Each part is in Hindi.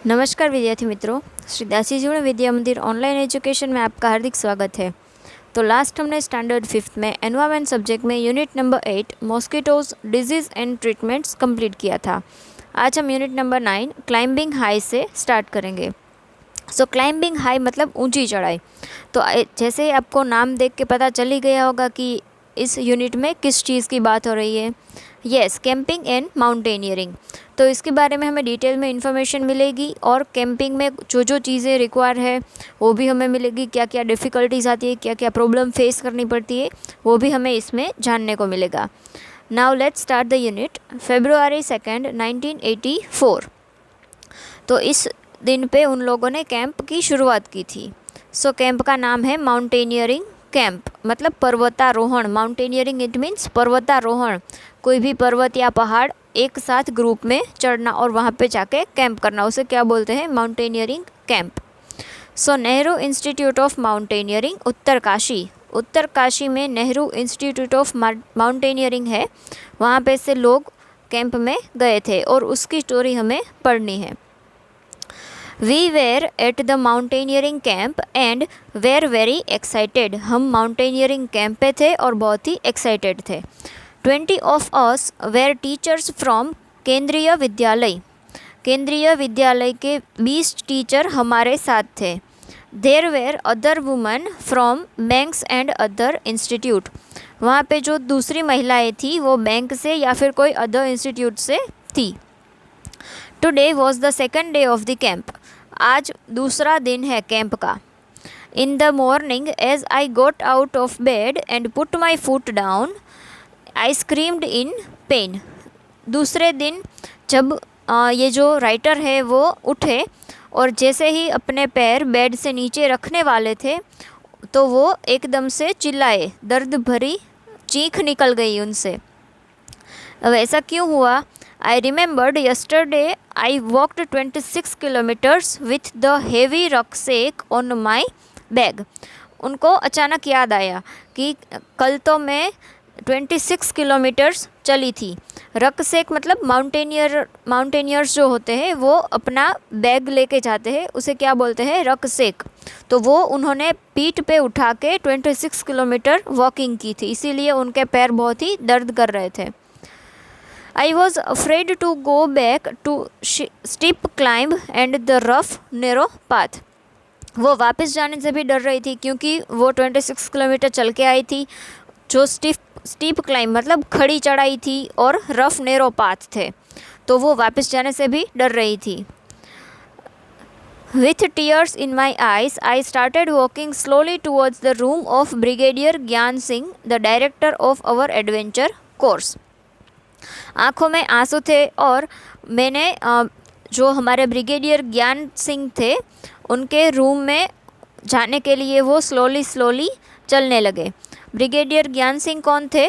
नमस्कार विद्यार्थी मित्रों, श्री दासी जीवन विद्या मंदिर ऑनलाइन एजुकेशन में आपका हार्दिक स्वागत है। तो लास्ट हमने स्टैंडर्ड 5th में एनवायरनमेंट सब्जेक्ट में unit number 8 mosquitoes disease and treatments complete किया था। आज हम यूनिट नंबर 9 क्लाइंबिंग हाई से स्टार्ट करेंगे। सो क्लाइंबिंग हाई मतलब ऊंची चढ़ाई। तो जैसे ही आपको नाम देख के पता चल ही गया होगा कि इस यूनिट में किस चीज़ की बात हो रही है। Yes, camping and mountaineering. तो इसके बारे में हमें डिटेल में इंफॉर्मेशन मिलेगी और कैंपिंग में जो जो चीज़ें रिक्वायर है वो भी हमें मिलेगी, क्या क्या डिफ़िकल्टीज आती है, क्या क्या प्रॉब्लम फेस करनी पड़ती है, वो भी हमें इसमें जानने को मिलेगा। Now let's start the unit. February 2, 1984। तो इस दिन पे उन लोगों ने कैंप की शुरुआत की थी। सो कैंप का नाम है माउंटेनियरिंग कैंप, मतलब पर्वतारोहण। माउंटेनियरिंग इट मीन्स पर्वतारोहण, कोई भी पर्वत या पहाड़ एक साथ ग्रुप में चढ़ना और वहाँ पे जाके कैंप करना, उसे क्या बोलते हैं? Mountaineering camp. So Nehru institute of mountaineering Uttarkashi, Uttarkashi में नेहरू इंस्टीट्यूट ऑफ माउंटेनियरिंग है, वहाँ पे से लोग कैंप में गए थे और उसकी स्टोरी हमें पढ़नी है। We were at the mountaineering camp and were very excited. हम माउंटेनियरिंग कैंप पे थे और बहुत ही एक्साइटेड थे। 20 of us were teachers from Kendriya Vidyalaya, केंद्रीय विद्यालय के 20 टीचर हमारे साथ थे। There were other woman from banks and other institute, वहाँ पे जो दूसरी महिलाएं थी वो बैंक से या फिर कोई अदर इंस्टीट्यूट से थी। Today was the second day of the camp, आज दूसरा दिन है कैंप का। In the morning as I got out of bed and put my foot down I screamed in pain. दूसरे दिन जब ये जो राइटर है वो उठे और जैसे ही अपने पैर बेड से नीचे रखने वाले थे तो वो एकदम से चिल्लाए, दर्द भरी चीख निकल गई उनसे। अब ऐसा क्यों हुआ? I remembered yesterday I walked 26 kilometres with the heavy rucksack on my bag. उनको अचानक याद आया कि कल तो मैं 26 किलोमीटर्स चली थी। रक्सेक मतलब माउंटेनियर्स जो होते हैं वो अपना बैग लेके जाते हैं, उसे क्या बोलते हैं? रक्सेक। तो वो उन्होंने पीठ पे उठा के 26 किलोमीटर वॉकिंग की थी, इसीलिए उनके पैर बहुत ही दर्द कर रहे थे। I was afraid to go back to steep climb and the rough narrow path। वो वापस जाने से भी डर रही थी क्योंकि वो 26 किलोमीटर चल के आई थी, जो स्टीप क्लाइंब मतलब खड़ी चढ़ाई थी और रफ नेरो पाथ थे, तो वो वापस जाने से भी डर रही थी। With tears in my eyes, I started walking slowly towards the room of Brigadier Gyan Singh, the director of our adventure course। आँखों में आंसू थे और मैंने जो हमारे ब्रिगेडियर ज्ञान सिंह थे उनके रूम में जाने के लिए वो स्लोली चलने लगे। ब्रिगेडियर ज्ञान सिंह कौन थे?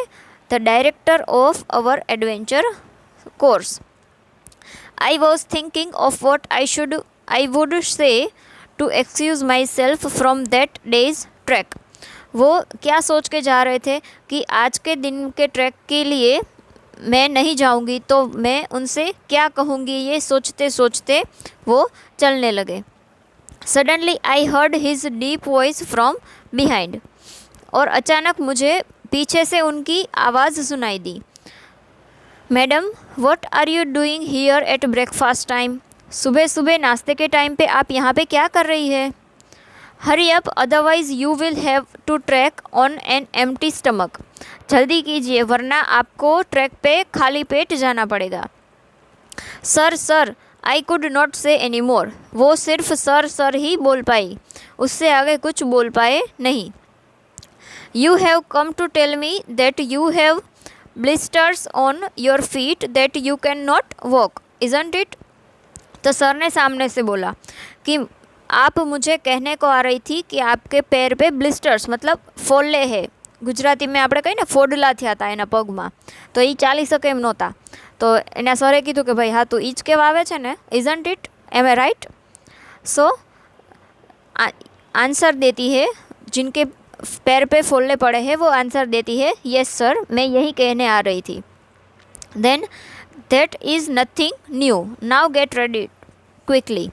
The director of our adventure course. I was thinking of what I would say to excuse myself from that day's trek. वो क्या सोच के जा रहे थे कि आज के दिन के ट्रैक के लिए मैं नहीं जाऊंगी तो मैं उनसे क्या कहूँगी, ये सोचते सोचते वो चलने लगे। Suddenly I heard his deep voice from behind, और अचानक मुझे पीछे से उनकी आवाज़ सुनाई दी। Madam, what are you doing here at breakfast time? सुबह सुबह नाश्ते के टाइम पे आप यहाँ पे क्या कर रही है? Hurry up otherwise you will have to trek on an empty stomach. जल्दी कीजिए वरना आपको ट्रैक पे खाली पेट जाना पड़ेगा। सर आई कुड नॉट से एनी मोर। वो सिर्फ सर ही बोल पाई, उससे आगे कुछ बोल पाए नहीं। You have come to tell me that you have blisters on your feet that you can not walk, isn't it? तो सर ने सामने से बोला कि आप मुझे कहने को आ रही थी कि आपके पैर पे ब्लिस्टर्स मतलब फोल्ले है। ગુજરાતીમાં આપણે કહીએ ને ફોડલા થયા હતા એના પગમાં, તો એ ચાલી શકે એમ નહોતા। તો એના સરે કીધું કે ભાઈ હા તું ઈ જ કહેવા આવે છે ને, ઇઝન્ટ ઇટ, એમ એ રાइट? सो आंसर देती है, जिनके पैर पे फोल्ले पड़े हैं वो आंसर देती है, यस सर मैं यही कहने आ रही थी। Then that is nothing new, now get ready quickly.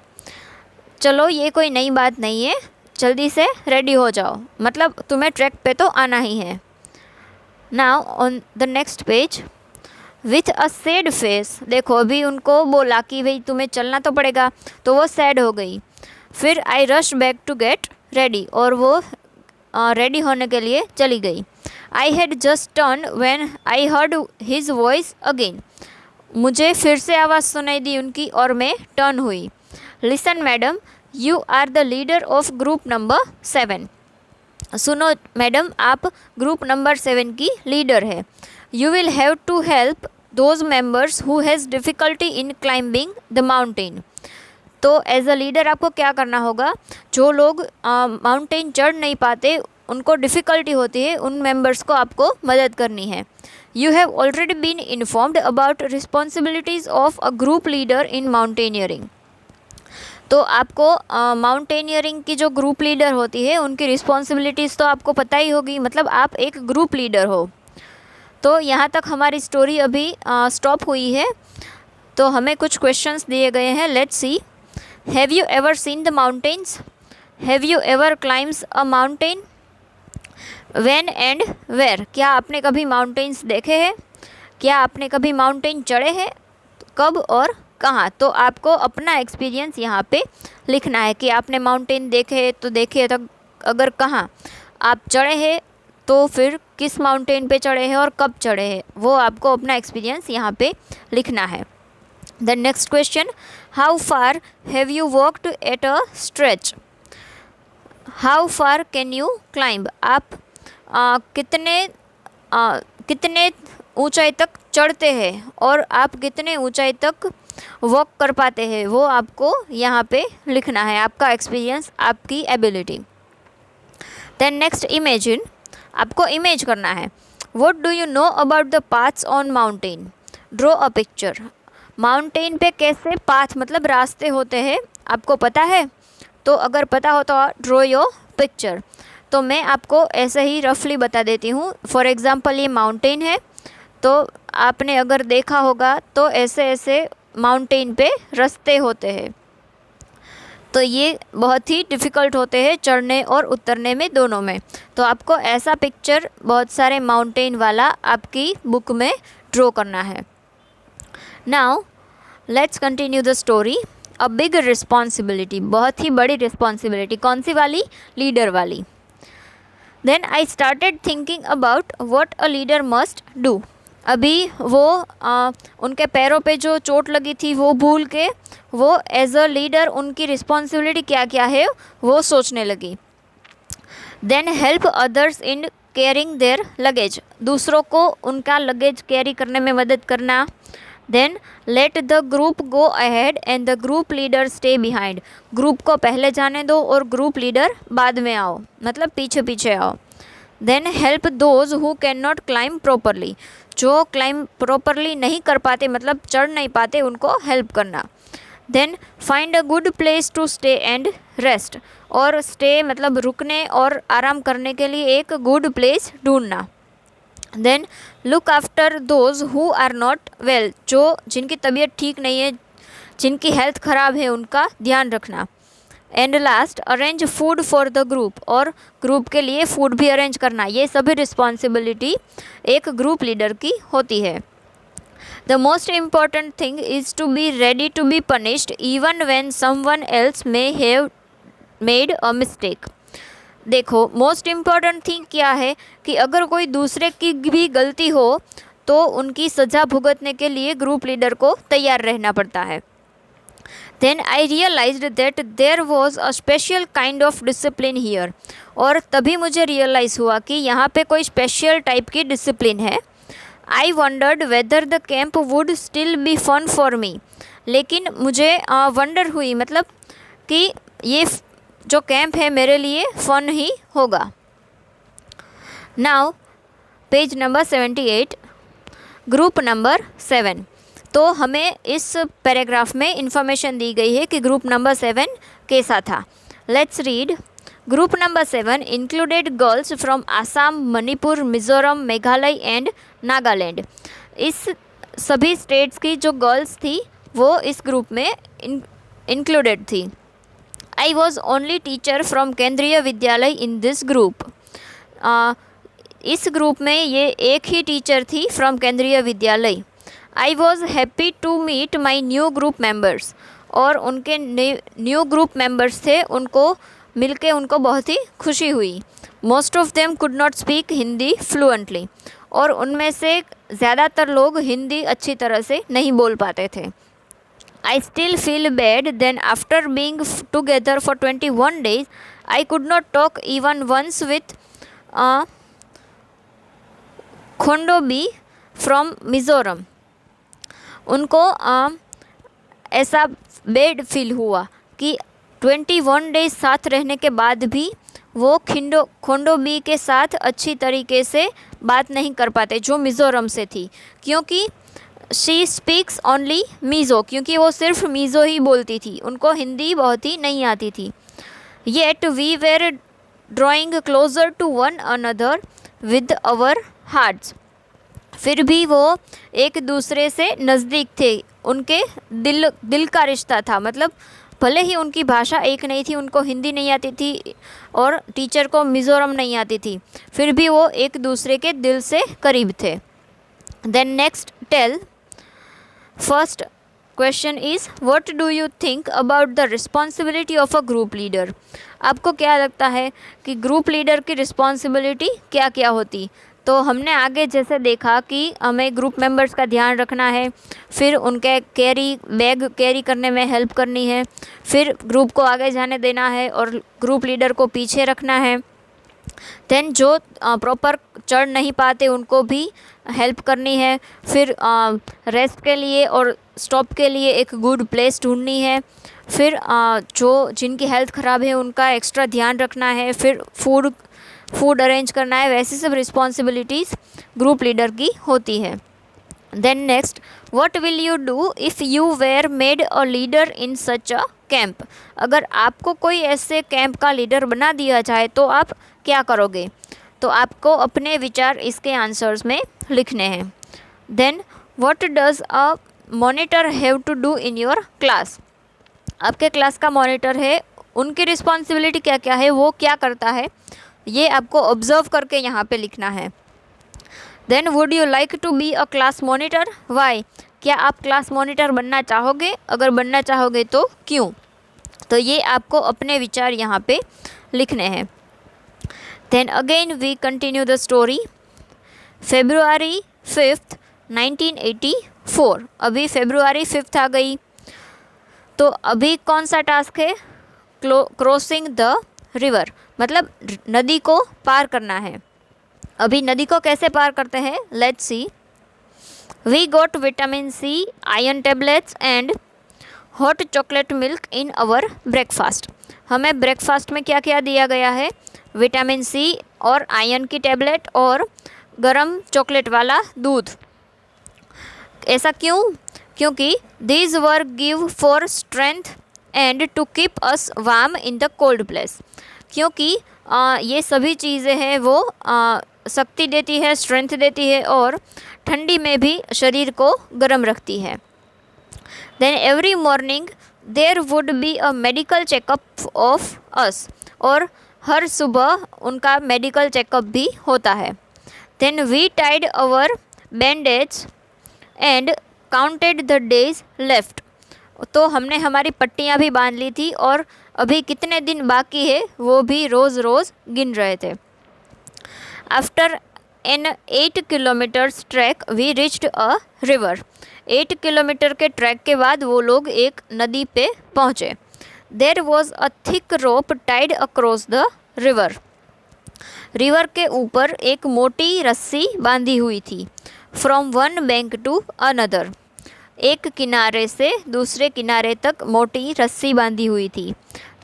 चलो ये कोई नई बात नहीं है, जल्दी से रेडी हो जाओ, मतलब तुम्हें ट्रैक पे तो आना ही है। Now on the next page, with a sad face, देखो अभी उनको बोला कि भाई तुम्हें चलना तो पड़ेगा, तो वो सैड हो गई। फिर I rush back to get ready, और वो रेडी होने के लिए चली गई। I had just turn when I heard his voice again, मुझे फिर से आवाज़ सुनाई दी उनकी और मैं टर्न हुई। Listen madam, you are the leader of group number 7, सुनो मैडम, आप ग्रुप नंबर 7 की लीडर है। You will have to help those members who has difficulty in climbing the mountain. तो एज अ लीडर आपको क्या करना होगा, जो लोग माउंटेन चढ़ नहीं पाते, उनको डिफ़िकल्टी होती है, उन मेंबर्स को आपको मदद करनी है। You have already been informed about responsibilities of a group leader in mountaineering. तो आपको माउंटेनियरिंग की जो ग्रुप लीडर होती है उनकी रिस्पॉन्सिबिलिटीज़ तो आपको पता ही होगी, मतलब आप एक ग्रुप लीडर हो। तो यहाँ तक हमारी स्टोरी अभी स्टॉप हुई है। तो हमें कुछ क्वेश्चंस दिए गए हैं, let's see. Have you ever seen the mountains? Have you ever climbs a mountain? When and where, क्या आपने कभी माउंटेन्स देखे हैं? क्या आपने कभी माउंटेन चढ़े हैं? कब और कहाँ? तो आपको अपना एक्सपीरियंस यहाँ पे लिखना है कि आपने माउंटेन देखे तो देखे, तो अगर कहाँ आप चढ़े हैं तो फिर किस माउंटेन पे चढ़े हैं और कब चढ़े हैं, वो आपको अपना एक्सपीरियंस यहाँ पे लिखना है। The next question, how far have you walked at a stretch? How far can you climb, आप कितने ऊंचाई तक चढ़ते हैं और आप कितने ऊंचाई तक वॉक कर पाते हैं, वो आपको यहाँ पे लिखना है, आपका एक्सपीरियंस, आपकी एबिलिटी। देन नेक्स्ट, इमेजिन, आपको इमेज करना है। What do you know about the paths on mountain? Draw a picture. Mountain पे कैसे पाथ मतलब रास्ते होते हैं आपको पता है? तो अगर पता हो तो ड्रॉ योर पिक्चर। तो मैं आपको ऐसे ही रफली बता देती हूँ। फॉर एग्ज़ाम्पल ये माउंटेन है, तो आपने अगर देखा होगा तो ऐसे ऐसे माउंटेन पे रास्ते होते हैं, तो ये बहुत ही डिफ़िकल्ट होते हैं चढ़ने और उतरने में, दोनों में। तो आपको ऐसा पिक्चर बहुत सारे माउंटेन वाला आपकी बुक में ड्रॉ करना है। Now let's continue the story. A big responsibility, बहुत ही बड़ी रिस्पॉन्सिबिलिटी, कौन सी वाली? लीडर वाली। Then I started thinking about what a leader must do. अभी वो उनके पैरों पे जो चोट लगी थी वो भूल के वो एज अ लीडर उनकी रिस्पॉन्सिबिलिटी क्या क्या है वो सोचने लगी। Then help others in caring their luggage, दूसरों को उनका लगेज कैरी करने में मदद करना। Then let the group go ahead and the group leader stay behind, group को पहले जाने दो और ग्रुप लीडर बाद में आओ, मतलब पीछे पीछे आओ। Then help those who can not climb properly, जो क्लाइंब प्रॉपरली नहीं कर पाते मतलब चढ़ नहीं पाते, उनको हेल्प करना। Then find a good place to stay and rest, और स्टे मतलब रुकने और आराम करने के लिए एक गुड प्लेस ढूंढना। Then look after those who are not well, जो जिनकी तबीयत ठीक नहीं है, जिनकी हेल्थ ख़राब है, उनका ध्यान रखना। And last, arrange food for the group, और ग्रुप के लिए फूड भी अरेंज करना। ये सभी रिस्पॉन्सिबिलिटी एक ग्रुप लीडर की होती है। The most important thing is to be ready to be punished even when someone else may have made a mistake. देखो मोस्ट इम्पॉर्टेंट थिंग क्या है कि अगर कोई दूसरे की भी गलती हो तो उनकी सज़ा भुगतने के लिए ग्रुप लीडर को तैयार रहना पड़ता है। Then I realised that there was a special kind of discipline here, और तभी मुझे रियलाइज़ हुआ कि यहाँ पे कोई स्पेशल टाइप की डिसिप्लिन है। I wondered whether the camp would still be fun for me, लेकिन मुझे वंडर हुई मतलब कि ये जो कैंप है मेरे लिए फ़न ही होगा। Now page number 78, group number 7। तो हमें इस पैराग्राफ में इंफॉर्मेशन दी गई है कि ग्रुप नंबर 7 कैसा था। Let's read. Group number 7 included girls from Assam, Manipur, Mizoram, Meghalaya and Nagaland. इस सभी स्टेट्स की जो गर्ल्स थी वो इस ग्रुप में इंक्लूडेड थी। I was only teacher from Kendriya Vidyalaya in this group. इस ग्रुप में ये एक ही टीचर थी from Kendriya Vidyalaya. I was happy to meet my new group members, और उनके न्यू ग्रुप मेंबर्स थे, उनको मिलके उनको बहुत ही खुशी हुई। Most of them could not speak Hindi fluently, और उनमें से ज़्यादातर लोग हिंदी अच्छी तरह से नहीं बोल पाते थे। I still feel bad then after being together for 21 days, I could not talk even once with Khondobi from Mizoram. उनको ऐसा बैड फील हुआ कि 21 डेज साथ रहने के बाद भी वो खोंडोबी के साथ अच्छी तरीके से बात नहीं कर पाते, जो मिज़ोरम से थी, क्योंकि शी स्पीक्स ओनली मीज़ो, क्योंकि वो सिर्फ मीज़ो ही बोलती थी, उनको हिंदी बहुत ही नहीं आती थी। Yet we were drawing closer to one another with our hearts. फिर भी वो एक दूसरे से नज़दीक थे, उनके दिल का रिश्ता था। मतलब भले ही उनकी भाषा एक नहीं थी, उनको हिंदी नहीं आती थी और टीचर को मिज़ोरम नहीं आती थी, फिर भी वो एक दूसरे के दिल से करीब थे। Then next tell. First question is what do you think about the responsibility of a group leader. आपको क्या लगता है कि ग्रुप लीडर की रिस्पॉन्सिबिलिटी क्या क्या होती। तो हमने आगे जैसे देखा कि हमें ग्रुप मेंबर्स का ध्यान रखना है, फिर उनके बैग कैरी करने में हेल्प करनी है, फिर ग्रुप को आगे जाने देना है और ग्रुप लीडर को पीछे रखना है। देन जो प्रॉपर चढ़ नहीं पाते उनको भी हेल्प करनी है, फिर रेस्ट के लिए और स्टॉप के लिए एक गुड प्लेस ढूंढनी है, फिर जिनकी हेल्थ ख़राब है उनका एक्स्ट्रा ध्यान रखना है, फिर फूड अरेंज करना है। वैसी सब रिस्पॉन्सिबिलिटीज़ ग्रुप लीडर की होती है। Then next, what will you do if you were made a leader in such a camp. अगर आपको कोई ऐसे कैंप का लीडर बना दिया जाए तो आप क्या करोगे। तो आपको अपने विचार इसके आंसर्स में लिखने हैं। Then what does a monitor have to do in your class. आपके क्लास का मॉनिटर है, उनकी रिस्पॉन्सिबिलिटी क्या क्या है, वो क्या करता है, ये आपको ऑब्जर्व करके यहाँ पे लिखना है। Then would you like to be a class monitor, why. क्या आप क्लास मॉनिटर बनना चाहोगे, अगर बनना चाहोगे तो क्यों। तो ये आपको अपने विचार यहाँ पे लिखने हैं। Then again we continue the story. February 5th 1984, अभी February 5th आ गई। तो अभी कौन सा टास्क है, क्रॉसिंग द रिवर, मतलब नदी को पार करना है। अभी नदी को कैसे पार करते हैं, let's see. We got vitamin C, iron tablets and hot chocolate milk in our breakfast. हमें ब्रेकफास्ट में क्या क्या दिया गया है, विटामिन सी और आयरन की टेबलेट और गरम चॉकलेट वाला दूध। ऐसा क्यों, क्योंकि these were give for strength and to keep us warm in the cold place. क्योंकि ये सभी चीज़ें हैं वो शक्ति देती है, स्ट्रेंथ देती है और ठंडी में भी शरीर को गर्म रखती है। Then every morning there would be a medical checkup of us, और हर सुबह उनका मेडिकल चेकअप भी होता है। Then we tied our bandage and counted the days left. तो हमने हमारी पट्टियाँ भी बांध ली थी और अभी कितने दिन बाकी है वो भी रोज़ रोज़ गिन रहे थे। After an 8 kilometres trek we reached a river. 8 kilometre के ट्रैक के बाद वो लोग एक नदी पे पहुँचे। There was a thick rope tied across the river. River के ऊपर एक मोटी रस्सी बांधी हुई थी। From one bank to another, एक किनारे से दूसरे किनारे तक मोटी रस्सी बांधी हुई थी।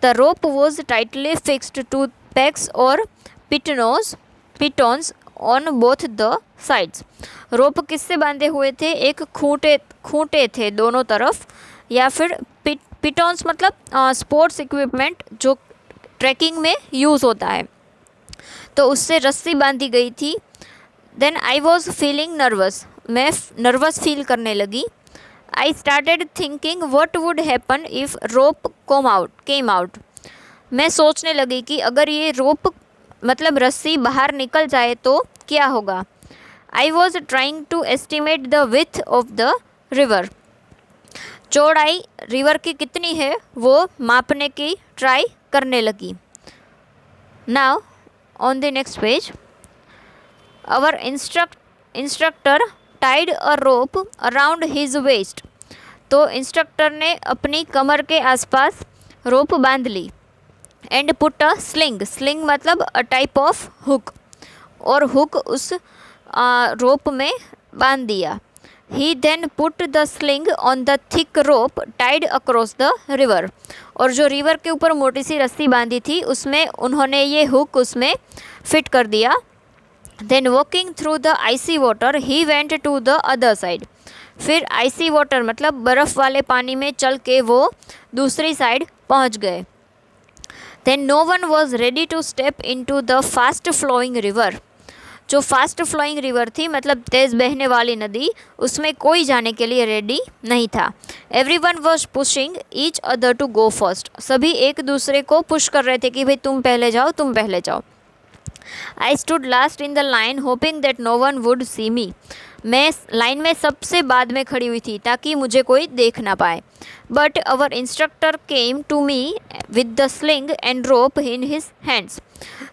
The rope was tightly fixed to pegs और pitons on both the sides. Rope किससे बांधे हुए थे, एक खूंटे थे दोनों तरफ, या फिर पिटोन्स मतलब स्पोर्ट्स इक्विपमेंट जो ट्रैकिंग में यूज़ होता है, तो उससे रस्सी बांधी गई थी। Then I was feeling nervous, मैं नर्वस फील करने लगी। I started thinking what would happen if rope came out. मैं सोचने लगी कि अगर ये रोप मतलब रस्सी बाहर निकल जाए तो क्या होगा। I was trying to estimate the width of the river. चौड़ाई रिवर की कितनी है वो मापने की ट्राई करने लगी। Now on the next page, our instructor tied a rope around his waist. तो इंस्ट्रक्टर ने अपनी कमर के आसपास रोप बांध ली। And put a sling, sling मतलब अ टाइप ऑफ हुक, और हुक उस रोप में बांध दिया। He then put the sling on the thick rope tied across the river. और जो रिवर के ऊपर मोटी सी रस्सी बांधी थी उसमें उन्होंने ये हुक उसमें फिट कर दिया। Then walking through the icy water he went to the other side. फिर आइसी वाटर मतलब बर्फ़ वाले पानी में चल के वो दूसरी साइड पहुंच गए। Then no one was ready to step into the fast flowing river. जो फास्ट फ्लोइंग रिवर थी मतलब तेज़ बहने वाली नदी, उसमें कोई जाने के लिए रेडी नहीं था। Everyone was pushing each other to go first. सभी एक दूसरे को पुश कर रहे थे कि भाई तुम पहले जाओ, तुम पहले जाओ। I stood last in the line hoping that no one would see me. मैं लाइन में सबसे बाद में खड़ी हुई थी ताकि मुझे कोई देख ना पाए। But our instructor came to me with the sling and rope in his hands.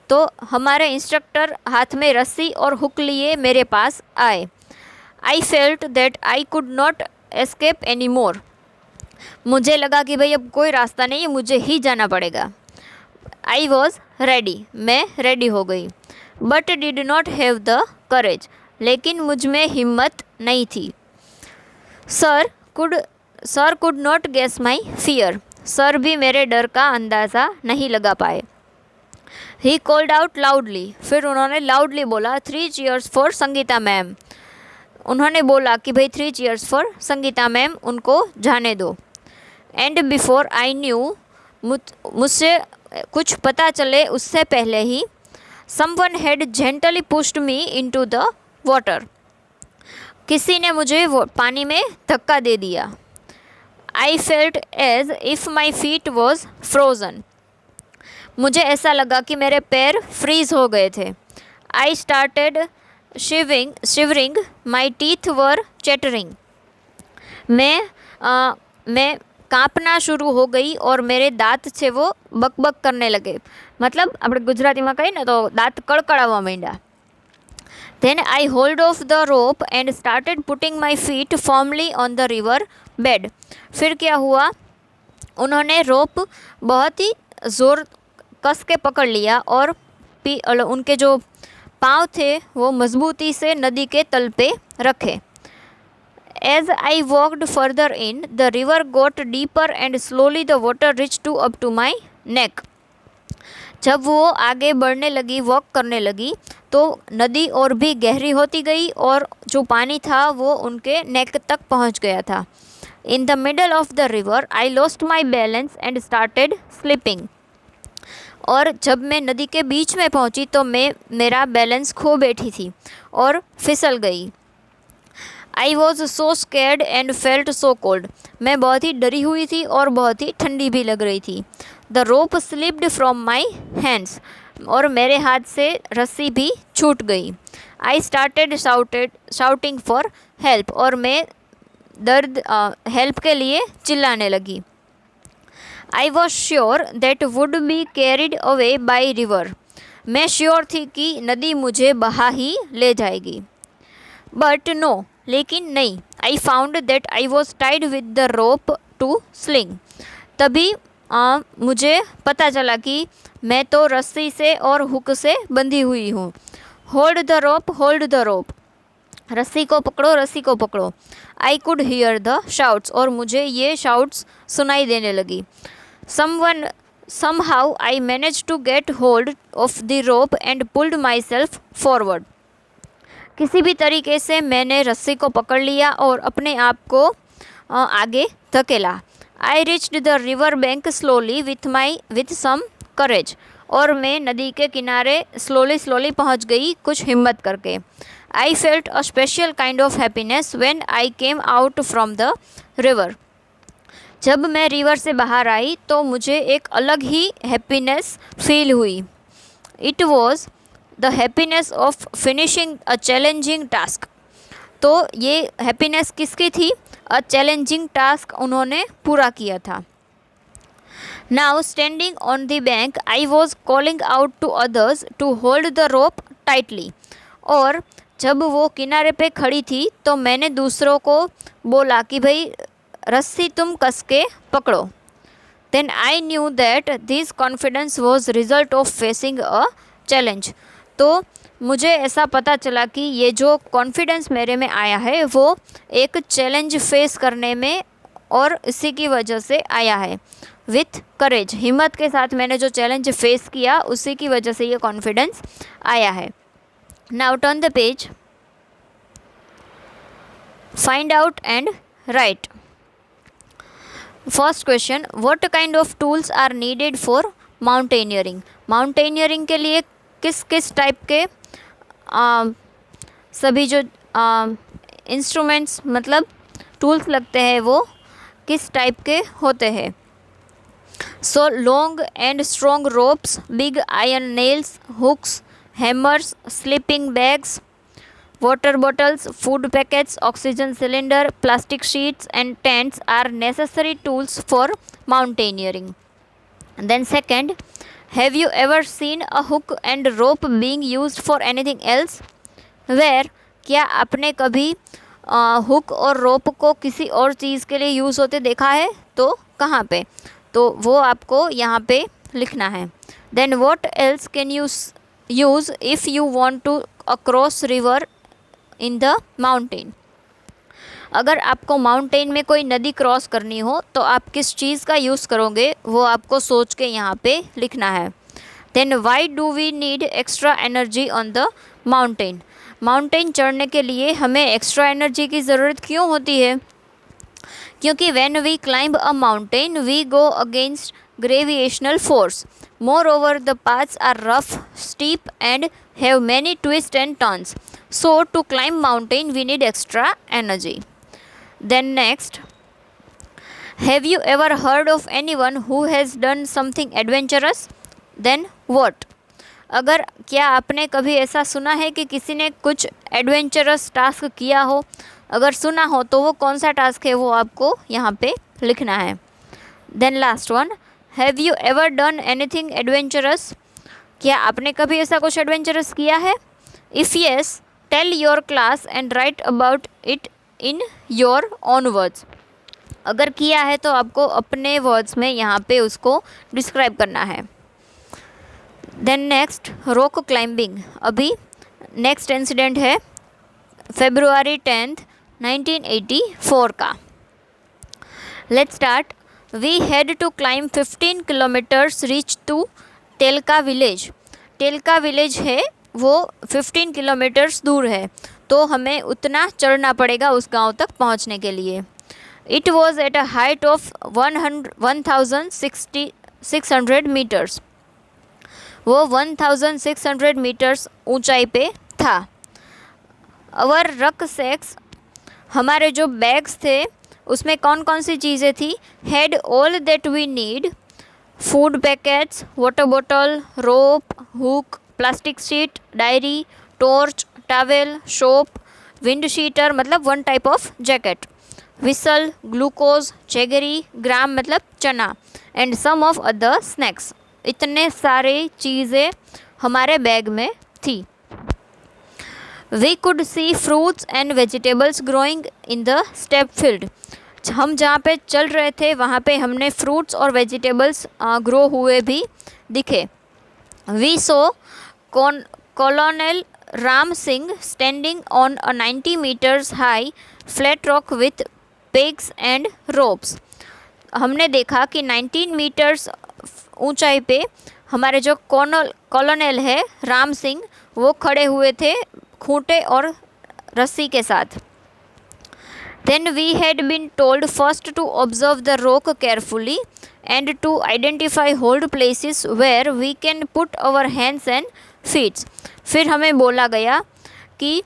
तो हमारे इंस्ट्रक्टर हाथ में रस्सी और हुक लिए मेरे पास आए। I felt that I could not escape any more. मुझे लगा कि भाई अब कोई रास्ता नहीं है, मुझे ही जाना पड़ेगा। आई वॉज रेडी, मैं रेडी हो गई। But did not have the courage, लेकिन मुझ में हिम्मत नहीं थी। Sir could not guess my fear. Sir भी मेरे डर का अंदाज़ा नहीं लगा पाए। He called out loudly. फिर उन्होंने लाउडली बोला 3 चीयर्स फॉर संगीता मैम। उन्होंने बोला कि भाई 3 चीयर्स फॉर संगीता मैम, उनको जाने दो। एंड बिफोर आई न्यू, मुझसे कुछ पता चले उससे पहले ही, someone had gently pushed me into the water. किसी ने मुझे पानी में धक्का दे दिया। I felt as if my feet was frozen. मुझे ऐसा लगा कि मेरे पैर फ्रीज हो गए थे। I started shivering my teeth were chattering. मैं कांपना शुरू हो गई और मेरे दांत છે वो બકબક करने लगे। मतलब આપણે ગુજરાતીમાં કહીએ ને તો દાંત કળકળાવા માંડ્યા। Then I hold off the rope and started putting my feet firmly on the river bed। फिर क्या हुआ, उन्होंने रोप बहुत ही ज़ोर कस के पकड़ लिया और उनके जो पाँव थे वो मजबूती से नदी के तल पे रखे। As I walked further in, the river got deeper and slowly the water reached up to my neck। जब वो आगे बढ़ने लगी, वॉक करने लगी, तो नदी और भी गहरी होती गई और जो पानी था वो उनके नेक तक पहुंच गया था। In the middle of the river, I lost my balance and started slipping। और जब मैं नदी के बीच में पहुंची तो मेरा बैलेंस खो बैठी थी और फिसल गई। I was so scared and felt so cold. मैं बहुत ही डरी हुई थी और बहुत ही ठंडी भी लग रही थी। The rope slipped from my hands. और मेरे हाथ से रस्सी भी छूट गई। I started shouting for help. और मैं हेल्प के लिए चिल्लाने लगी। I was sure that would be carried away by river. मैं श्योर थी कि नदी मुझे बहा ही ले जाएगी। बट नो, लेकिन नहीं। I found that I was tied with the rope to sling. तभी मुझे पता चला कि मैं तो रस्सी से और हुक से बंधी हुई हूँ। Hold the rope, hold the रोप। रस्सी को पकड़ो, रस्सी को पकड़ो। I could hear the shouts. और मुझे ये शाउट्स सुनाई देने लगी। somehow I managed to get hold of the rope and pulled myself forward। किसी भी तरीके से मैंने रस्सी को पकड़ लिया और अपने आप को आगे धकेला। I reached the river bank slowly with some courage. और मैं नदी के किनारे स्लोली पहुंच गई कुछ हिम्मत करके। I felt a special kind of happiness when I came out from the river. जब मैं रिवर से बाहर आई तो मुझे एक अलग ही हैप्पीनेस फील हुई। It was the happiness of finishing a challenging task. तो ये हैप्पीनेस किसकी थी? अ चैलेंजिंग टास्क उन्होंने पूरा किया था। Now standing on the bank I was calling out to others to hold the rope tightly. और जब वो किनारे पे खड़ी थी तो मैंने दूसरों को बोला कि भाई रस्सी तुम कस के पकड़ो। Then I knew that this confidence was result of facing a challenge. तो मुझे ऐसा पता चला कि ये जो कॉन्फिडेंस मेरे में आया है वो एक चैलेंज फेस करने में और इसी की वजह से आया है। विथ करेज, हिम्मत के साथ मैंने जो चैलेंज फेस किया उसी की वजह से ये कॉन्फिडेंस आया है। Now turn the page, find out and write. First question, what kind of tools are needed for mountaineering. Mountaineering के लिए किस किस टाइप के सभी जो इंस्ट्रूमेंट्स मतलब टूल्स लगते हैं वो किस टाइप के होते हैं। So long and strong ropes, big iron nails, hooks, hammers, sleeping bags, water bottles, food packets, oxygen cylinder, plastic sheets and tents are necessary tools for mountaineering. And then second, have you ever seen a hook and rope being used for anything else? Where? क्या आपने कभी हुक और रोप को किसी और चीज़ के लिए यूज़ होते देखा है? तो कहाँ पे? तो वो आपको यहाँ पे लिखना है। Then what else can you use if you want to cross river in the mountain. अगर आपको माउंटेन में कोई नदी क्रॉस करनी हो तो आप किस चीज़ का यूज़ करोगे वो आपको सोच के यहाँ पे लिखना है। Then why do we need extra energy on the mountain. Mountain चढ़ने के लिए हमें एक्स्ट्रा एनर्जी की ज़रूरत क्यों होती है? क्योंकि when we climb a mountain we go against gravitational force. Moreover the paths are rough, steep and have many twists and turns. So to climb mountain we need extra energy. Then next, have you ever heard of anyone who has done something adventurous? Then what? अगर क्या आपने कभी ऐसा सुना है कि किसी ने कुछ एडवेंचरस टास्क किया हो? अगर सुना हो तो वो कौन सा टास्क है वो आपको यहाँ पे लिखना है। Then last one, have you ever done anything adventurous? क्या आपने कभी ऐसा कुछ एडवेंचरस किया है? If yes, tell your class and write about it in your own words. अगर किया है तो आपको अपने वर्ड्स में यहाँ पे उसको डिस्क्राइब करना है। Then next, rock climbing. अभी नेक्स्ट इंसिडेंट है February 10th 1984 का। Let's start. We had to climb 15 kilometres reach to Telka village. Telka village है वो 15 किलोमीटर्स दूर है तो हमें उतना चढ़ना पड़ेगा उस गांव तक पहुंचने के लिए। It was at a height of 1600 metres. वो 1600 मीटर्स ऊंचाई पे था। अवर रक सैक्स, हमारे जो बैग्स थे उसमें कौन कौन सी चीज़ें थी? Had all that we need, food packets, water bottle, rope, hook, plastic sheet, diary, torch, towel, soap, wind cheater मतलब one type of jacket, whistle, glucose, चेगरी, ग्राम मतलब चना and some of other snacks. इतने सारे चीज़ें हमारे बैग में थी। We could see fruits and vegetables growing in the step field. हम जहाँ पे चल रहे थे वहाँ पे हमने फ्रूट्स और वेजिटेबल्स ग्रो हुए भी दिखे। We saw colonel Ram Singh standing on a 90 metres high flat rock with pegs and ropes. हमने देखा कि 19 मीटर्स ऊंचाई पे हमारे जो कॉलोनल है राम सिंह वो खड़े हुए थे खूंटे और रस्सी के साथ। Then we had been told first to observe the rock carefully and to identify hold places where we can put our hands and feet. फिर हमें बोला गया कि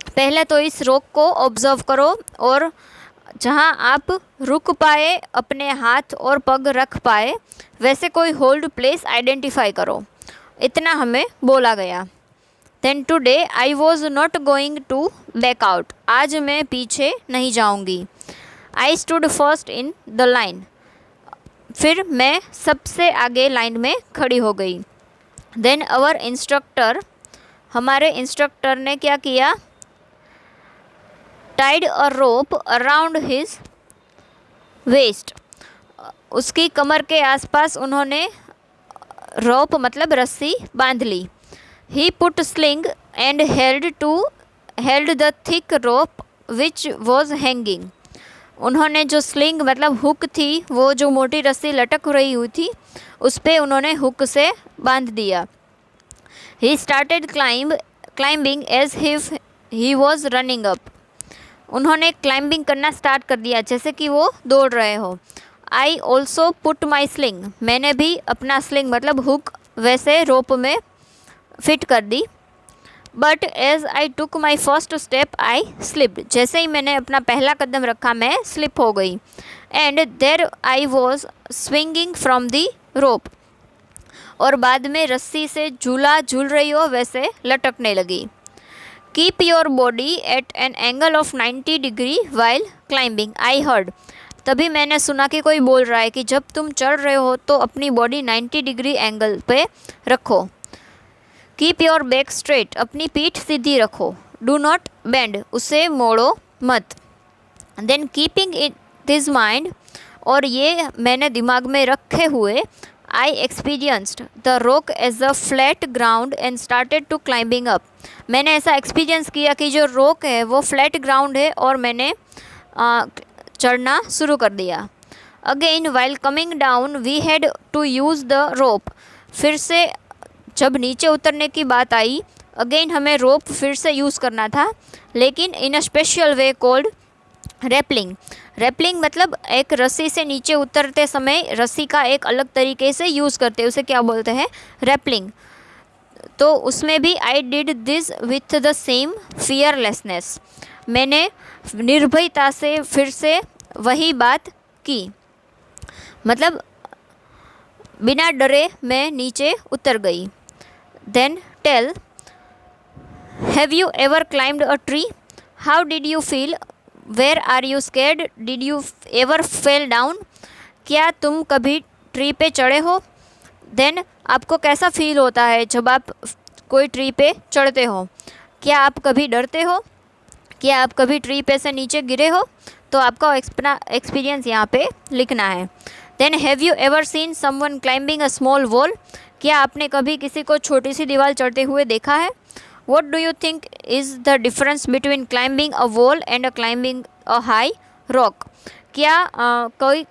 पहले तो इस रॉक को ऑब्जर्व करो और जहाँ आप रुक पाए, अपने हाथ और पग रख पाए, वैसे कोई होल्ड प्लेस आइडेंटिफाई करो। इतना हमें बोला गया। Then today I was not going to back out, आज मैं पीछे नहीं जाऊंगी। I stood first in the line, फिर मैं सबसे आगे लाइन में खड़ी हो गई। देन अवर इंस्ट्रक्टर, हमारे इंस्ट्रक्टर ने क्या किया? Tied a rope around his waist, उसकी कमर के आसपास उन्होंने रोप मतलब रस्सी बांध ली। He put sling and held the thick rope which was hanging, उन्होंने जो स्लिंग मतलब हुक थी, वो जो मोटी रस्सी लटक रही हुई थी, उस पर उन्होंने हुक से बांध दिया। He started climbing as if he was running up, उन्होंने क्लाइंबिंग करना स्टार्ट कर दिया जैसे कि वो दौड़ रहे हो। I also put my sling, मैंने भी अपना स्लिंग मतलब हुक वैसे रोप में फिट कर दी। But as I took my first step I slipped, जैसे ही मैंने अपना पहला कदम रखा मैं स्लिप हो गई। And there I was swinging from the rope, और बाद में रस्सी से झूला झूल रही हो वैसे लटकने लगी। Keep your body at an angle of 90 degree while climbing I heard, तभी मैंने सुना कि कोई बोल रहा है कि जब तुम चढ़ रहे हो तो अपनी बॉडी 90 डिग्री एंगल पे रखो। कीप योर बैक स्ट्रेट, अपनी पीठ सीधी रखो। डू नॉट बेंड, उसे मोड़ो मत। Then keeping it this mind, और ये मैंने दिमाग में रखे हुए, I experienced the rock as a flat ground and started to climbing up, मैंने ऐसा एक्सपीरियंस किया कि जो रॉक है वो फ्लैट ग्राउंड है और मैंने चढ़ना शुरू कर दिया। Again while coming down we had to use the rope, फिर से जब नीचे उतरने की बात आई, अगेन हमें रोप फिर से यूज़ करना था, लेकिन in a special way called rappelling. Rappelling मतलब एक रस्सी से नीचे उतरते समय रस्सी का एक अलग तरीके से यूज़ करते हैं, उसे क्या बोलते हैं? रैपलिंग। तो उसमें भी I did this with the same fearlessness, मैंने निर्भयता से फिर से वही बात की, मतलब बिना डरे मैं नीचे उतर गई। Then tell, have you ever climbed a tree? How did you feel? Where are you scared? Did you ever fell down? क्या तुम कभी ट्री पे चढ़े हो? देन आपको कैसा फील होता है जब आप कोई ट्री पे चढ़ते हो? क्या आप कभी डरते हो? क्या आप कभी ट्री पे से नीचे गिरे हो? तो आपका एक्सपीरियंस यहाँ पे लिखना है। Then have you ever seen someone climbing a small wall? क्या आपने कभी किसी को छोटी सी दीवार चढ़ते हुए देखा है? What do you think is the difference between climbing a wall and climbing a high rock? क्या कोई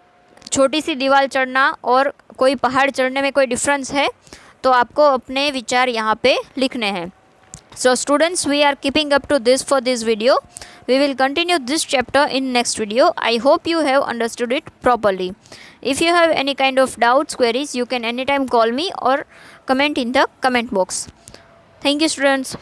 छोटी सी दीवार चढ़ना और कोई पहाड़ चढ़ने में कोई डिफरेंस है? तो आपको अपने विचार यहाँ पे लिखने हैं। So students, we are keeping up to this for this video. We will continue this chapter in next video. I hope you have understood it properly. If you have any kind of doubts, queries, you can anytime call me or comment in the comment box. Thank you students.